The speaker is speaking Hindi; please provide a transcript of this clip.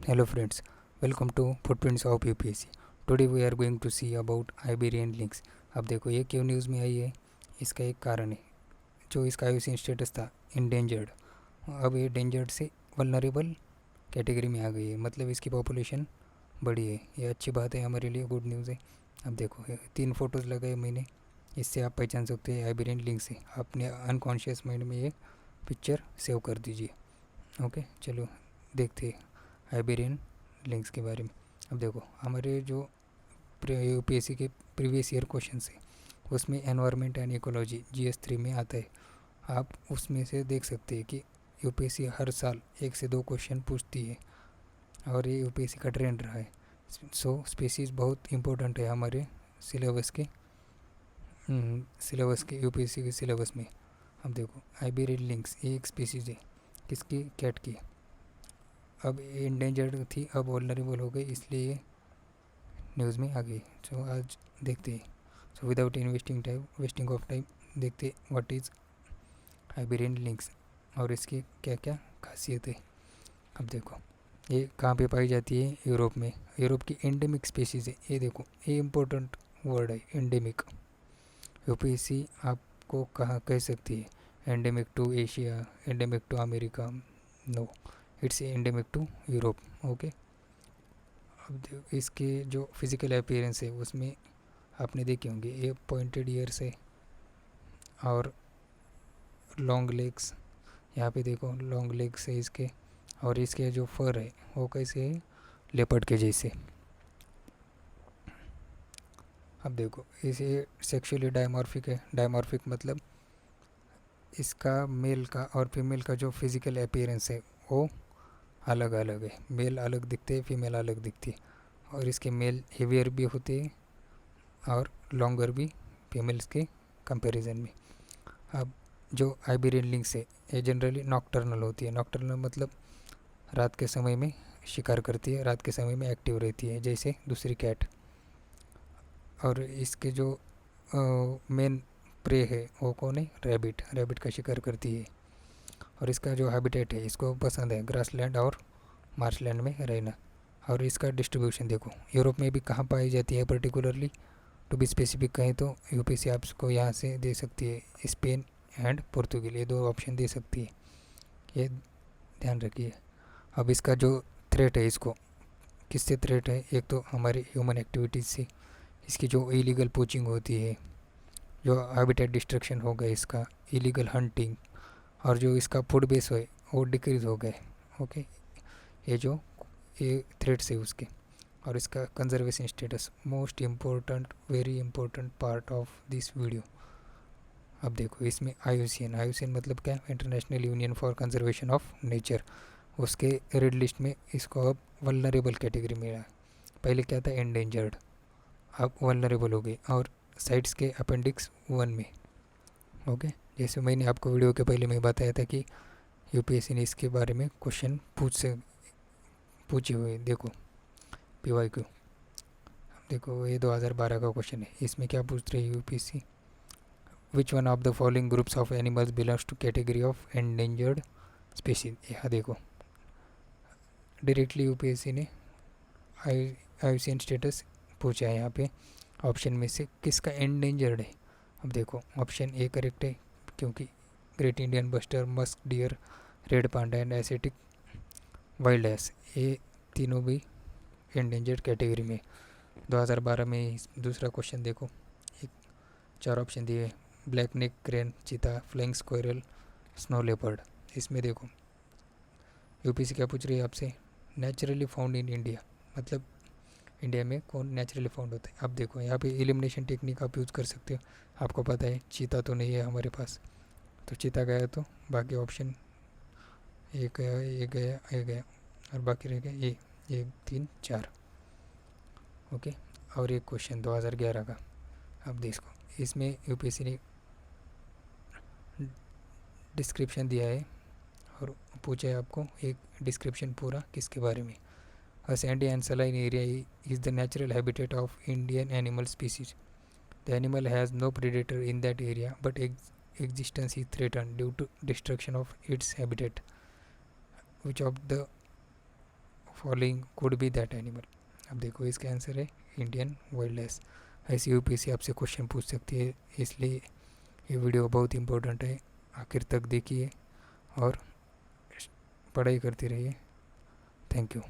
Hello friends, welcome to Footprints of UPSC. Today we are going to see about Iberian Lynx. अब देखो ये क्यों न्यूज़ में आई है, इसका एक कारण है। जो इसका आईयूसीएन स्टेटस था इंडेंजर्ड, अब ये डेंजर्ड से वल्नरेबल कैटेगरी में आ गई है, मतलब इसकी पॉपुलेशन बढ़ी है। ये अच्छी बात है, हमारे लिए गुड न्यूज़ है। अब देखो 3 फ़ोटोज़ लगाए मैंने, इससे आप पहचान सकते हैं आइबेरियन लिंक्स से। अपने अनकॉन्शियस माइंड में ये पिक्चर सेव कर दीजिए। ओके, चलो देखते हैं आइबेरियन लिंक्स के बारे में। अब देखो हमारे जो यूपीएससी के प्रीवियस ईयर क्वेश्चन है उसमें एनवायरनमेंट एंड इकोलॉजी GS3 में आता है। आप उसमें से देख सकते हैं कि यूपीएससी हर साल 1 से 2 क्वेश्चन पूछती है और ये यूपीएससी का ट्रेंड रहा है। सो स्पीसीज बहुत इम्पोर्टेंट है हमारे सिलेबस के यूपीएससी के सिलेबस में। अब देखो आइबेरियन लिंक्स ये एक स्पीसीज है, किसकी? कैट की। अब इंडेंजर्ड थी, अब वल्नरेबल हो गई, इसलिए न्यूज़ में आ गई। सो आज देखते हैं। So without wasting of time देखते व्हाट इज़ आइबेरियन लिंक्स और इसकी क्या क्या खासियत है। अब देखो ये कहाँ पे पाई जाती है? यूरोप में। यूरोप की एंडेमिक स्पीसीज़ है। ये देखो ये इम्पोर्टेंट वर्ड है, एंडेमिक। यूपीएससी आपको कहाँ कह सकती है endemic to Asia, endemic to America? No, it's endemic to Europe. Okay, अब इसके जो फिज़िकल अपीयरेंस है उसमें आपने देखे होंगे, ये पॉइंटेड ईयर्स है और लॉन्ग लेग्स। यहाँ पे देखो लॉन्ग लेग्स है इसके, और इसके जो फर है वो कैसे है? लेपर्ड के जैसे। अब देखो इसे सेक्सुअली डायमॉर्फिक है। डायमॉर्फिक मतलब इसका मेल का और फीमेल का जो फिज़िकल अपीयरेंस है वो अलग अलग है। मेल अलग दिखते हैं, फीमेल अलग दिखती है। और इसके मेल हेवियर भी होते हैं और लॉन्गर भी फीमेल्स के कंपैरिजन में। अब जो आइबेरियन लिंक्स है ये जनरली नॉक्टर्नल होती है। नॉक्टर्नल मतलब रात के समय में शिकार करती है, रात के समय में एक्टिव रहती है, जैसे दूसरी कैट। और इसके जो मेन प्रे है वो कौन है? रैबिट। रैबिट का शिकार करती है। और इसका जो हैबिटेट है, इसको पसंद है ग्रासलैंड और मार्शलैंड में रहना। और इसका डिस्ट्रीब्यूशन देखो यूरोप में भी कहाँ पाई जाती है पर्टिकुलरली, टू बी स्पेसिफिक कहें तो यूपीएससी आपको यहाँ से दे सकती है स्पेन एंड पुर्तगाल, ये 2 ऑप्शन दे सकती है, ये ध्यान रखिए। अब इसका जो थ्रेट है, इसको किससे थ्रेट है? एक तो हमारे ह्यूमन एक्टिविटीज़ से, इसकी जो इलीगल पोचिंग होती है, जो हैबिटेट डिस्ट्रक्शन हो गया इसका, इलीगल हंटिंग, और जो इसका फूड बेस है वो डिक्रीज़ हो गए। ओके, ये थ्रेट्स है उसके। और इसका conservation status most important, very important part of this video. अब देखो इसमें आईयूसीएन मतलब क्या? International union for conservation of nature. उसके रेड लिस्ट में इसको अब वल्नरेबल कैटेगरी में है। पहले क्या था? एंडेंजर्ड, अब वल्नरेबल हो गई। और साइट्स के अपेंडिक्स 1 में। ओके, जैसे मैंने आपको वीडियो के पहले में बताया था कि यूपीएससी ने इसके बारे में क्वेश्चन पूछे हुए। देखो PYQ, देखो ये 2012 का क्वेश्चन है। इसमें क्या पूछ रही है UPSC? Which one of the following groups of animals belongs to category of endangered species? यहाँ देखो डायरेक्टली यूपीएससी ने आईयूसीएन स्टेटस पूछा है। यहाँ पे ऑप्शन में से किसका एंडेंजर्ड है? अब देखो ऑप्शन ए करेक्ट है, क्योंकि great Indian bustard, musk deer, red panda and acetic wild ass, ये तीनों भी एंडेंजर्ड कैटेगरी में। 2012 में दूसरा क्वेश्चन देखो, एक 4 ऑप्शन दिए, ब्लैक नेक क्रेन, चीता, फ्लाइंग स्क्वायरल, स्नो लेपर्ड। इसमें देखो यूपीएससी क्या पूछ रही है आपसे? नेचुरली फाउंड इन इंडिया, मतलब इंडिया में कौन नेचुरली फाउंड होता है। अब देखो यहाँ पे एलिमिनेशन टेक्निक आप यूज़ कर सकते हो। आपको पता है चीता तो नहीं है हमारे पास, तो चीता गया, तो बाकी ऑप्शन एक गया, एक गया, एक गया, और बाकी रह गए ये 1 3 4। ओके, और एक क्वेश्चन 2011 का। अब देखो इसमें यूपीएससी ने डिस्क्रिप्शन दिया है और पूछा है आपको एक डिस्क्रिप्शन पूरा किसके बारे में। A sandy and saline area is the natural habitat of Indian animal species. The animal has no predator in that area, but existence is threatened due to destruction of its habitat. Which of the following could be that animal. अब देखो इसका आंसर है इंडियन वाइल्ड एस। ऐसी यूपीएससी आपसे क्वेश्चन पूछ सकती है, इसलिए ये वीडियो बहुत इंपॉर्टेंट है, आखिर तक देखिए और पढ़ाई करते रहिए। Thank you.